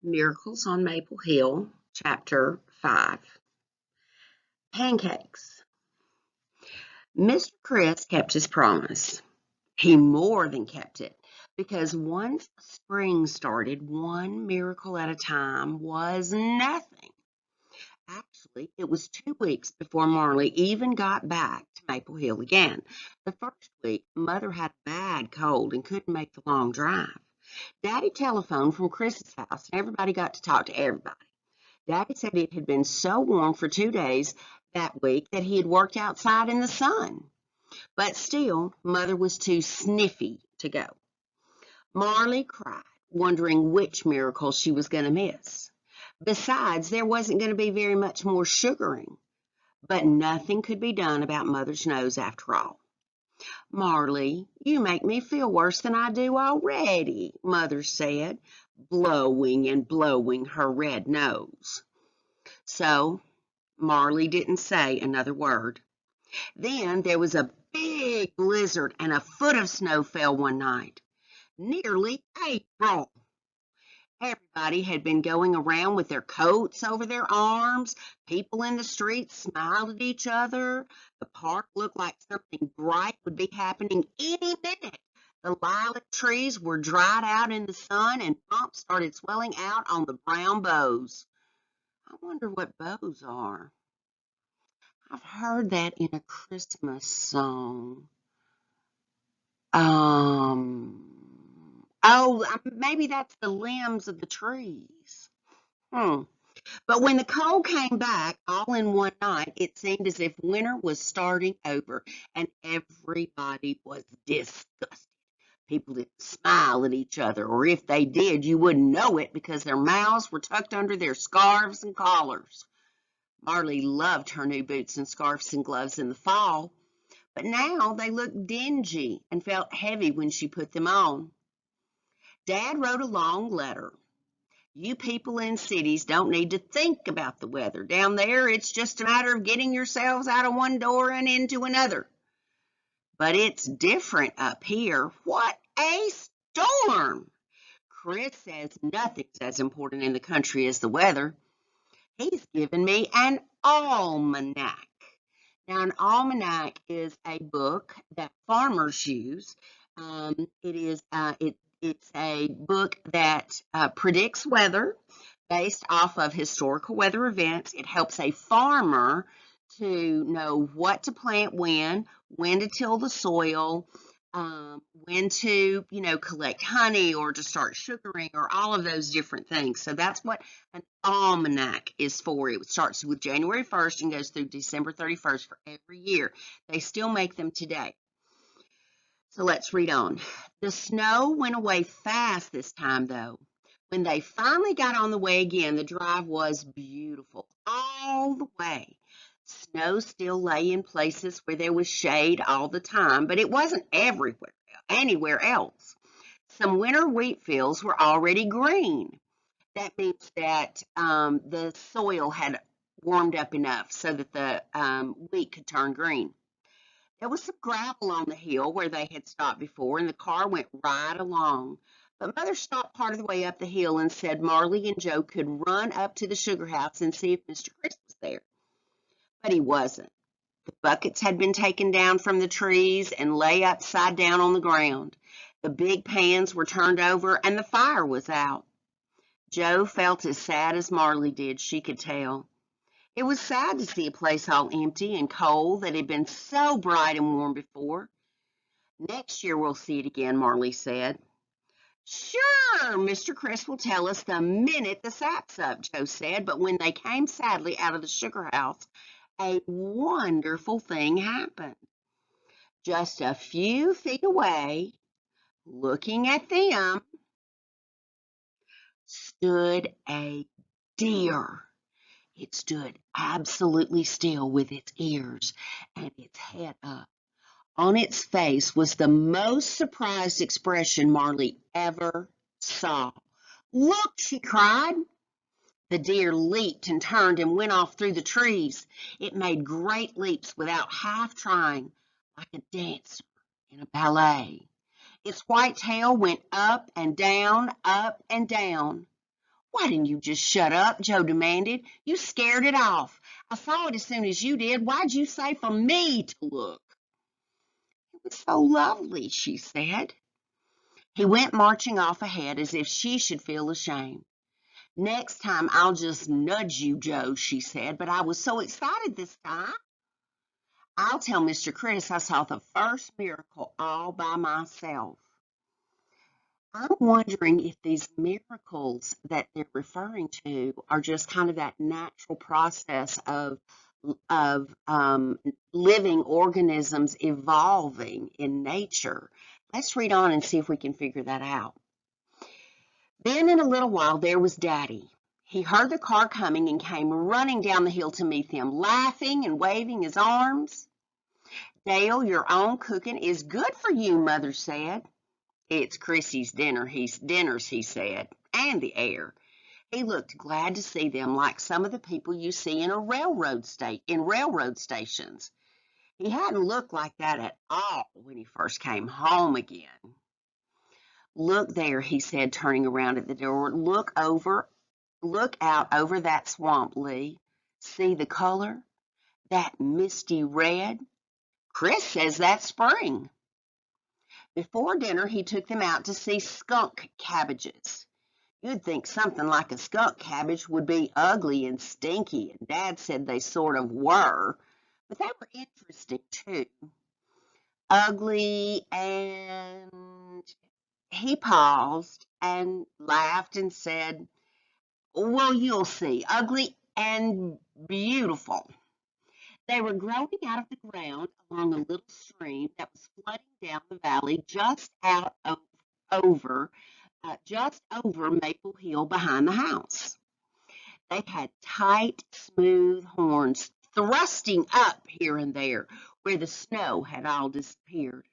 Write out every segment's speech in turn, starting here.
Miracles on Maple Hill, Chapter 5. Pancakes. Mr. Chris kept his promise. He more than kept it, because once spring started, one miracle at a time was nothing. Actually, it was 2 weeks before Marley even got back to Maple Hill again. The first week, Mother had a bad cold and couldn't make the long drive. Daddy telephoned from Chris's house, and everybody got to talk to everybody. Daddy said it had been so warm for 2 days that week that he had worked outside in the sun. But still, Mother was too sniffy to go. Marley cried, wondering which miracle she was going to miss. Besides, there wasn't going to be very much more sugaring. But nothing could be done about Mother's nose after all. Marley, you make me feel worse than I do already, Mother said, blowing and blowing her red nose. So Marley didn't say another word. Then there was a big blizzard and a foot of snow fell one night. Nearly April. Everybody had been going around with their coats over their arms. People in the streets smiled at each other. The park looked like something bright would be happening any minute. The lilac trees were dried out in the sun, and bumps started swelling out on the brown boughs. I wonder what boughs are. I've heard that in a Christmas song. Maybe that's the limbs of the trees. But when the cold came back all in one night, it seemed as if winter was starting over, and everybody was disgusted. People didn't smile at each other, or if they did, you wouldn't know it because their mouths were tucked under their scarves and collars. Marley loved her new boots and scarves and gloves in the fall, but now they looked dingy and felt heavy when she put them on. Dad wrote a long letter. You people in cities don't need to think about the weather. Down there, it's just a matter of getting yourselves out of one door and into another. But it's different up here. What a storm! Chris says nothing's as important in the country as the weather. He's given me an almanac. Now, an almanac is a book that farmers use. It's a book that predicts weather based off of historical weather events. It helps a farmer to know what to plant when to till the soil, when to, collect honey or to start sugaring or all of those different things. So that's what an almanac is for. It starts with January 1st and goes through December 31st for every year. They still make them today. So let's read on. The snow went away fast this time, though. When they finally got on the way again, the drive was beautiful all the way. Snow still lay in places where there was shade all the time, but it wasn't anywhere else. Some winter wheat fields were already green. That means that the soil had warmed up enough so that the wheat could turn green. There was some gravel on the hill where they had stopped before, and the car went right along. But Mother stopped part of the way up the hill and said Marley and Joe could run up to the sugar house and see if Mr. Chris was there. But he wasn't. The buckets had been taken down from the trees and lay upside down on the ground. The big pans were turned over, and the fire was out. Joe felt as sad as Marley did, she could tell. It was sad to see a place all empty and cold that had been so bright and warm before. Next year we'll see it again, Marley said. Sure, Mr. Chris will tell us the minute the sap's up, Joe said, but when they came sadly out of the sugar house, a wonderful thing happened. Just a few feet away, looking at them, stood a deer. It stood absolutely still with its ears and its head up. On its face was the most surprised expression Marley ever saw. Look, she cried. The deer leaped and turned and went off through the trees. It made great leaps without half trying, like a dancer in a ballet. Its white tail went up and down, up and down. Why didn't you just shut up? Joe demanded. You scared it off. I saw it as soon as you did. Why'd you say for me to look? It was so lovely, she said. He went marching off ahead as if she should feel ashamed. Next time I'll just nudge you, Joe, she said, but I was so excited this time. I'll tell Mr. Chris I saw the first miracle all by myself. I'm wondering if these miracles that they're referring to are just kind of that natural process of living organisms evolving in nature. Let's read on and see if we can figure that out. Then in a little while there was Daddy. He heard the car coming and came running down the hill to meet them, laughing and waving his arms. Dale, your own cooking is good for you, Mother said. It's Chrissy's dinners, he said, and the air. He looked glad to see them, like some of the people you see in railroad stations. He hadn't looked like that at all when he first came home again. Look there, he said, turning around at the door. Look out over that swamp, Lee. See the color? That misty red? Chris says that's spring. Before dinner, he took them out to see skunk cabbages. You'd think something like a skunk cabbage would be ugly and stinky, and Dad said they sort of were, but they were interesting too. Ugly, and he paused and laughed and said, well, you'll see. Ugly and beautiful. They were growing out of the ground along a little stream that was flooding down the valley over just over Maple Hill behind the house. They had tight, smooth horns thrusting up here and there where the snow had all disappeared.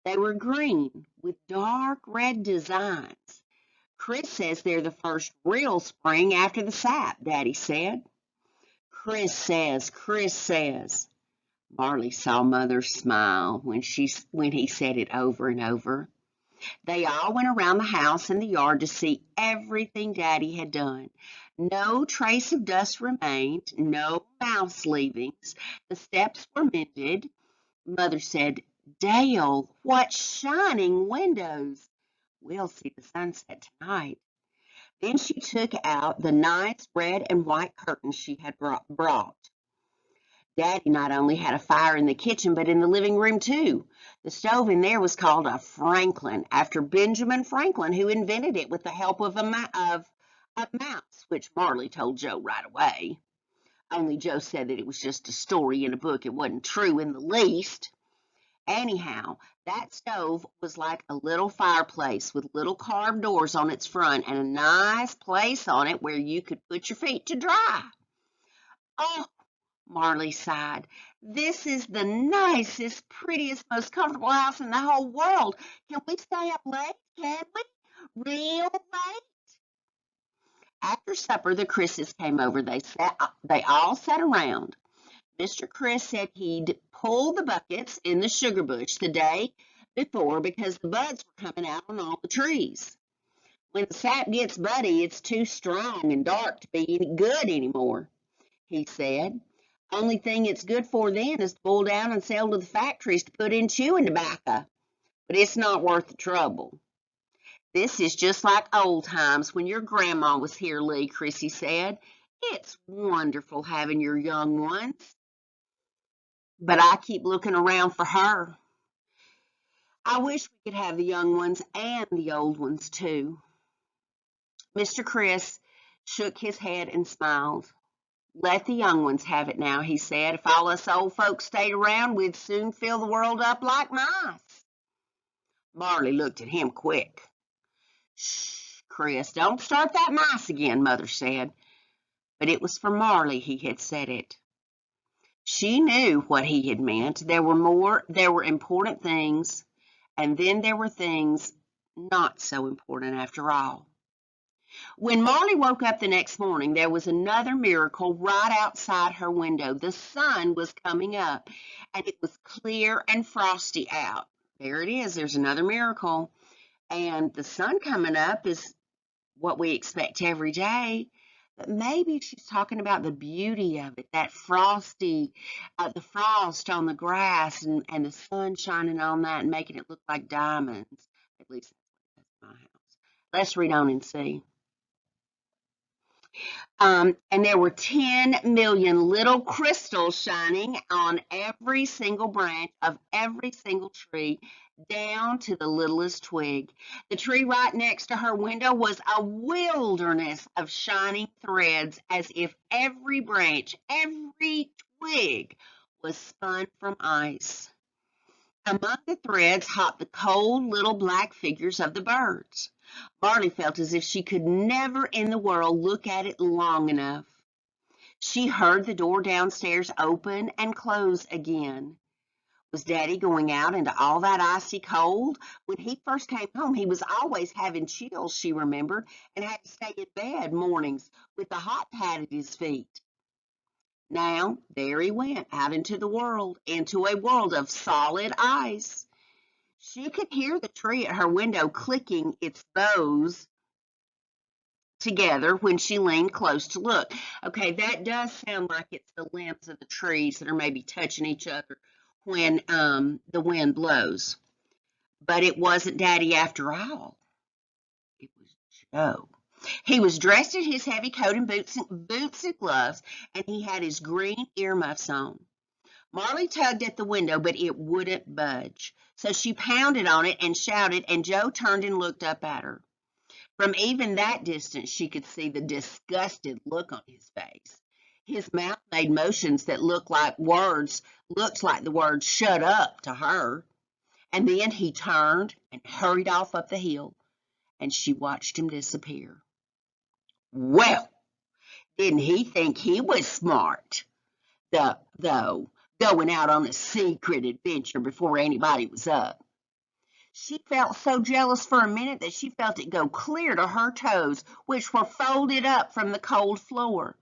They were green with dark red designs. Chris says they're the first real spring after the sap, Daddy said. Chris says. Marley saw Mother smile when he said it over and over. They all went around the house and the yard to see everything Daddy had done. No trace of dust remained, no mouse leavings. The steps were mended. Mother said, Dale, what shining windows! We'll see the sunset tonight. Then she took out the nice red and white curtains she had brought. Daddy not only had a fire in the kitchen, but in the living room, too. The stove in there was called a Franklin, after Benjamin Franklin, who invented it with the help of a mouse, which Marley told Joe right away. Only Joe said that it was just a story in a book. It wasn't true in the least. Anyhow, that stove was like a little fireplace with little carved doors on its front and a nice place on it where you could put your feet to dry. Oh, Marley sighed. This is the nicest, prettiest, most comfortable house in the whole world. Can we stay up late? Can we? Real late? After supper, the Chris's came over. They all sat around. Mr. Chris said he'd pulled the buckets in the sugar bush the day before because the buds were coming out on all the trees. When the sap gets buddy, it's too strong and dark to be any good anymore, he said. Only thing it's good for then is to boil down and sell to the factories to put in chewing tobacco. But it's not worth the trouble. This is just like old times when your grandma was here, Lee, Chrissy said. It's wonderful having your young ones. But I keep looking around for her. I wish we could have the young ones and the old ones, too. Mr. Chris shook his head and smiled. Let the young ones have it now, he said. If all us old folks stayed around, we'd soon fill the world up like mice. Marley looked at him quick. Shh, Chris, don't start that mice again, Mother said. But it was for Marley he had said it. She knew what he had meant. There were important things, and then there were things not so important after all. When Marley woke up the next morning, there was another miracle right outside her window. The sun was coming up, and it was clear and frosty out. There it is. There's another miracle. And the sun coming up is what we expect every day. But maybe she's talking about the beauty of it, that frosty, the frost on the grass and the sun shining on that and making it look like diamonds. At least that's my house. Let's read on and see. And there were 10 million little crystals shining on every single branch of every single tree, down to the littlest twig. The tree right next to her window was a wilderness of shining threads, as if every branch, every twig was spun from ice. Among the threads hopped the cold little black figures of the birds. Marley felt as if she could never in the world look at it long enough. She heard the door downstairs open and close again. Was Daddy going out into all that icy cold? When he first came home, he was always having chills, she remembered, and had to stay in bed mornings with the hot pad at his feet. Now, there he went out into the world, into a world of solid ice. She could hear the tree at her window clicking its boughs together when she leaned close to look. Okay, that does sound like it's the limbs of the trees that are maybe touching each other when the wind blows. But it wasn't Daddy after all. It was Joe. He was dressed in his heavy coat and boots and gloves, and he had his green earmuffs on. Marley tugged at the window, but it wouldn't budge. So she pounded on it and shouted, and Joe turned and looked up at her. From even that distance, she could see the disgusted look on his face. His mouth made motions that looked like the words "shut up" to her. And then he turned and hurried off up the hill, and she watched him disappear. Well, didn't he think he was smart? Though, going out on a secret adventure before anybody was up. She felt so jealous for a minute that she felt it go clear to her toes, which were folded up from the cold floor.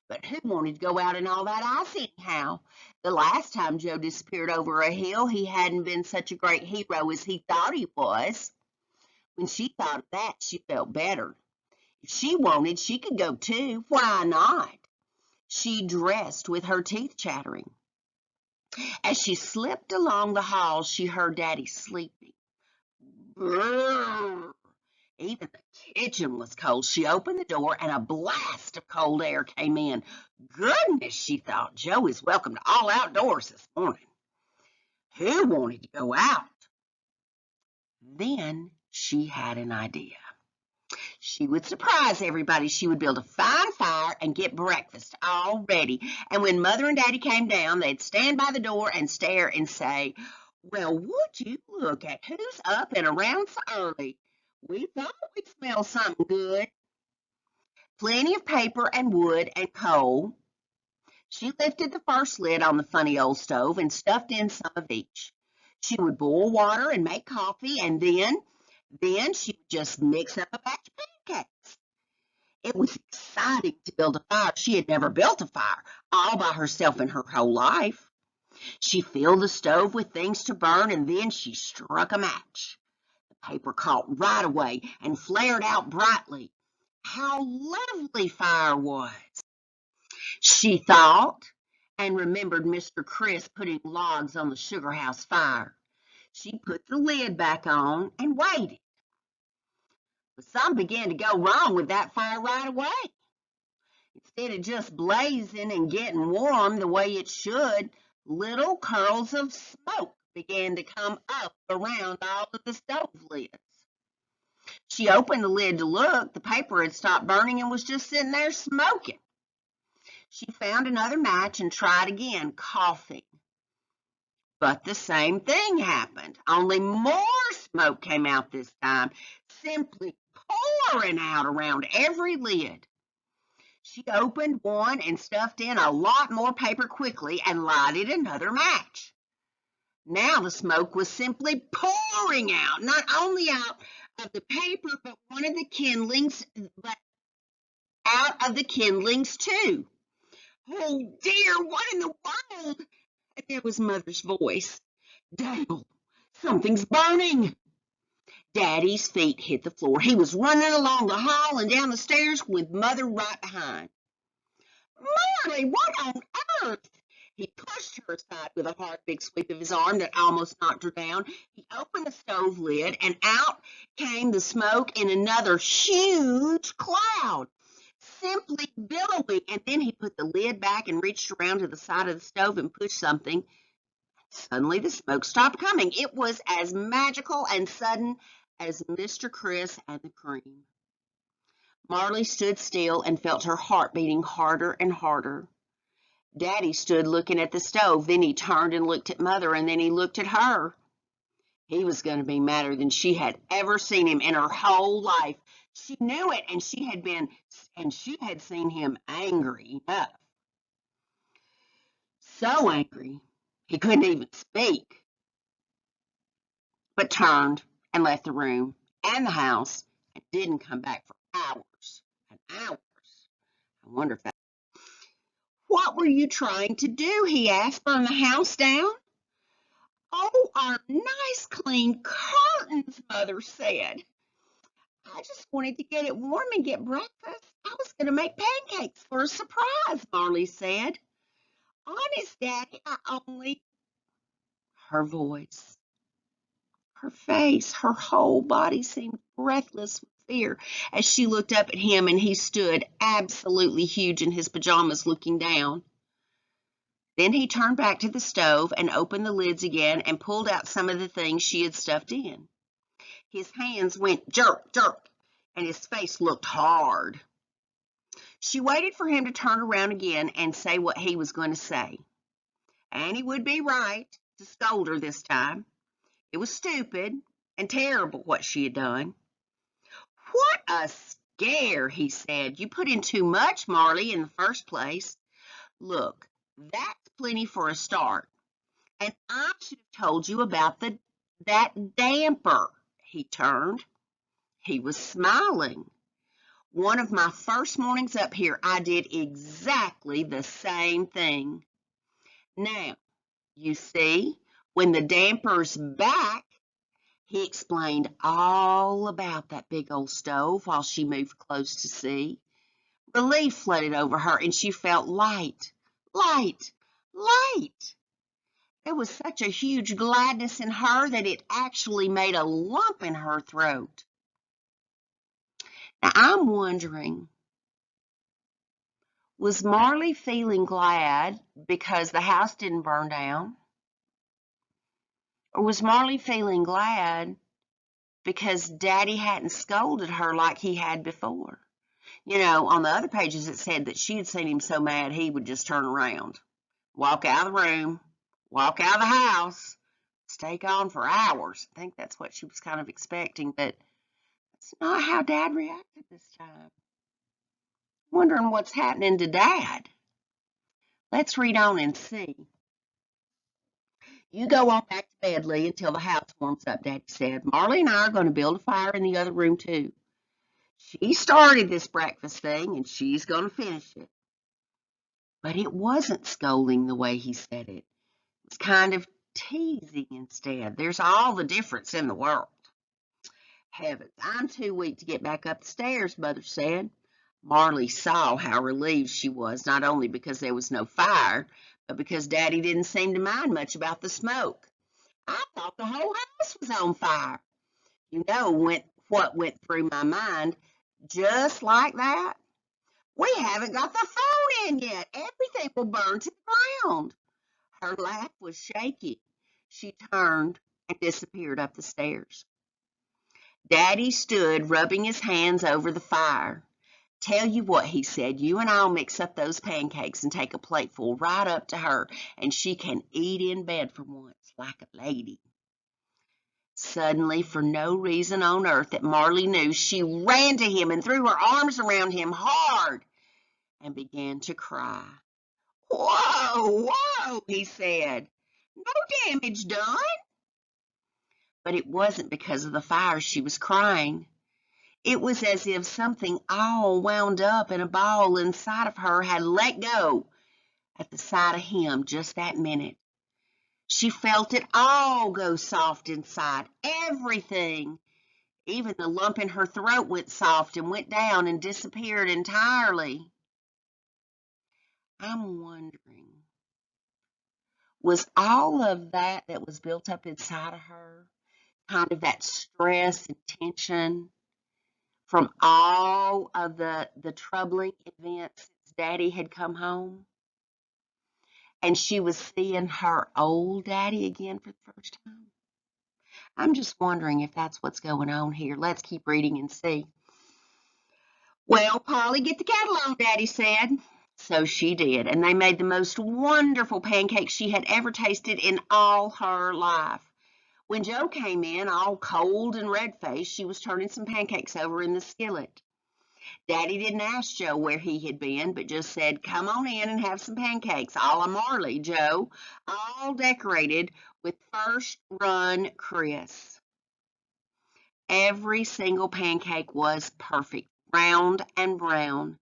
But who wanted to go out in all that ice anyhow? The last time Joe disappeared over a hill, he hadn't been such a great hero as he thought he was. When she thought of that, she felt better. If she wanted, she could go too. Why not? She dressed with her teeth chattering. As she slipped along the hall, she heard Daddy sleeping. Brrr. Even the kitchen was cold. She opened the door, and a blast of cold air came in. Goodness, she thought, Joe is welcome to all outdoors this morning. Who wanted to go out? Then she had an idea. She would surprise everybody. She would build a fine fire and get breakfast all ready. And when Mother and Daddy came down, they'd stand by the door and stare and say, well, would you look at who's up and around so early? We thought we'd smell something good. Plenty of paper and wood and coal. She lifted the first lid on the funny old stove and stuffed in some of each. She would boil water and make coffee, and then she would just mix up a batch of pancakes. It was exciting to build a fire. She had never built a fire all by herself in her whole life. She filled the stove with things to burn, and then she struck a match. The paper caught right away and flared out brightly. How lovely fire was, she thought, and remembered Mr. Chris putting logs on the sugar house fire. She put the lid back on and waited. But something began to go wrong with that fire right away. Instead of just blazing and getting warm the way it should, little curls of smoke began to come up around all of the stove lids. She opened the lid to look. The paper had stopped burning and was just sitting there smoking. She found another match and tried again, coughing. But the same thing happened, only more smoke came out this time, simply pouring out around every lid. She opened one and stuffed in a lot more paper quickly and lighted another match. Now the smoke was simply pouring out, not only out of the paper, but out of the kindlings too. Oh dear, what in the world? And there was Mother's voice. Dale, something's burning. Daddy's feet hit the floor. He was running along the hall and down the stairs with Mother right behind. Marley, what on earth? He pushed her aside with a hard, big sweep of his arm that almost knocked her down. He opened the stove lid, and out came the smoke in another huge cloud, simply billowing. And then he put the lid back and reached around to the side of the stove and pushed something. Suddenly, the smoke stopped coming. It was as magical and sudden as Mr. Chris and the cream. Marley stood still and felt her heart beating harder and harder. Daddy stood looking at the stove. Then he turned and looked at Mother, and then he looked at her. He was going to be madder than she had ever seen him in her whole life. She knew it, and she had seen him angry enough. So angry, he couldn't even speak, but turned and left the room and the house and didn't come back for hours and hours. I wonder if that. What were you trying to do? He asked. Burn the house down? Oh, our nice clean curtains, Mother said. I just wanted to get it warm and get breakfast. I was going to make pancakes for a surprise, Marley said. Honest, Daddy, I only. Her voice, her face, her whole body seemed breathless with fear as she looked up at him, and he stood absolutely huge in his pajamas looking down. Then he turned back to the stove and opened the lids again and pulled out some of the things she had stuffed in. His hands went jerk, jerk, and his face looked hard. She waited for him to turn around again and say what he was going to say. And he would be right to scold her this time. It was stupid and terrible what she had done. What a scare, he said. You put in too much, Marley, in the first place. Look, that's plenty for a start. And I should have told you about that damper. He turned. He was smiling. One of my first mornings up here, I did exactly the same thing. Now, you see, when the damper's back, he explained all about that big old stove while she moved close to see. Relief flooded over her, and she felt light, light, light. There was such a huge gladness in her that it actually made a lump in her throat. Now, I'm wondering, was Marley feeling glad because the house didn't burn down? Or was Marley feeling glad because Daddy hadn't scolded her like he had before? You know, on the other pages it said that she had seen him so mad he would just turn around, walk out of the room, walk out of the house, stay gone for hours. I think that's what she was kind of expecting, but that's not how Dad reacted this time. Wondering what's happening to Dad. Let's read on and see. You go on back to bed, Lee, until the house warms up, Daddy said. Marley and I are going to build a fire in the other room, too. She started this breakfast thing, and she's going to finish it. But it wasn't scolding the way he said it. It was kind of teasing instead. There's all the difference in the world. Heavens, I'm too weak to get back up the stairs, Mother said. Marley saw how relieved she was, not only because there was no fire, but because Daddy didn't seem to mind much about the smoke. I thought the whole house was on fire. You know what went through my mind just like that? We haven't got the phone in yet. Everything will burn to the ground. Her laugh was shaky. She turned and disappeared up the stairs. Daddy stood rubbing his hands over the fire. Tell you what, he said, you and I'll mix up those pancakes and take a plateful right up to her, and she can eat in bed for once like a lady. Suddenly, for no reason on earth that Marley knew, she ran to him and threw her arms around him hard and began to cry. Whoa, whoa, he said. No damage done. But it wasn't because of the fire she was crying. It was as if something all wound up in a ball inside of her had let go at the sight of him just that minute. She felt it all go soft inside, everything. Even the lump in her throat went soft and went down and disappeared entirely. I'm wondering, was all of that was built up inside of her, kind of that stress and tension from all of the troubling events since Daddy had come home? And she was seeing her old Daddy again for the first time? I'm just wondering if that's what's going on here. Let's keep reading and see. Well, Polly, get the kettle on, Daddy said. So she did, and they made the most wonderful pancakes she had ever tasted in all her life. When Joe came in, all cold and red-faced, she was turning some pancakes over in the skillet. Daddy didn't ask Joe where he had been, but just said, "Come on in and have some pancakes, a la Marley, Joe, all decorated with first-run crisp." Every single pancake was perfect, round and brown.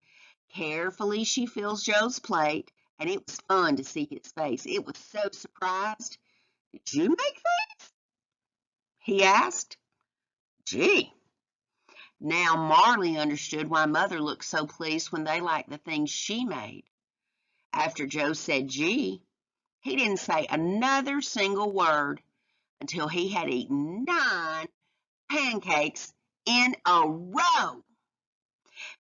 Carefully, she fills Joe's plate, and it was fun to see his face. It was so surprised. "Did you make these?" he asked. Gee. Now Marley understood why Mother looked so pleased when they liked the things she made. After Joe said gee, he didn't say another single word until he had eaten 9 pancakes in a row.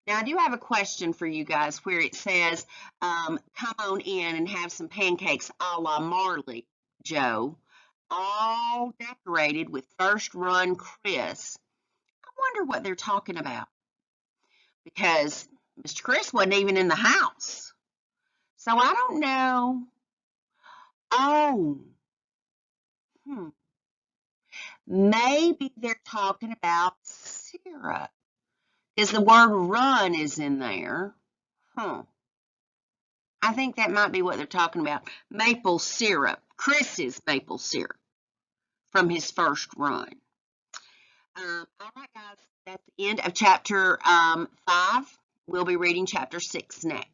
Now, I do have a question for you guys where it says, come on in and have some pancakes a la Marley, Joe, all decorated with first-run crisp. I wonder what they're talking about, because Mr. Chris wasn't even in the house. So I don't know. Oh, maybe they're talking about syrup, because the word run is in there. I think that might be what they're talking about. Maple syrup. Chris's maple syrup from his first run. All right, guys, that's the end of chapter 5. We'll be reading chapter 6 next.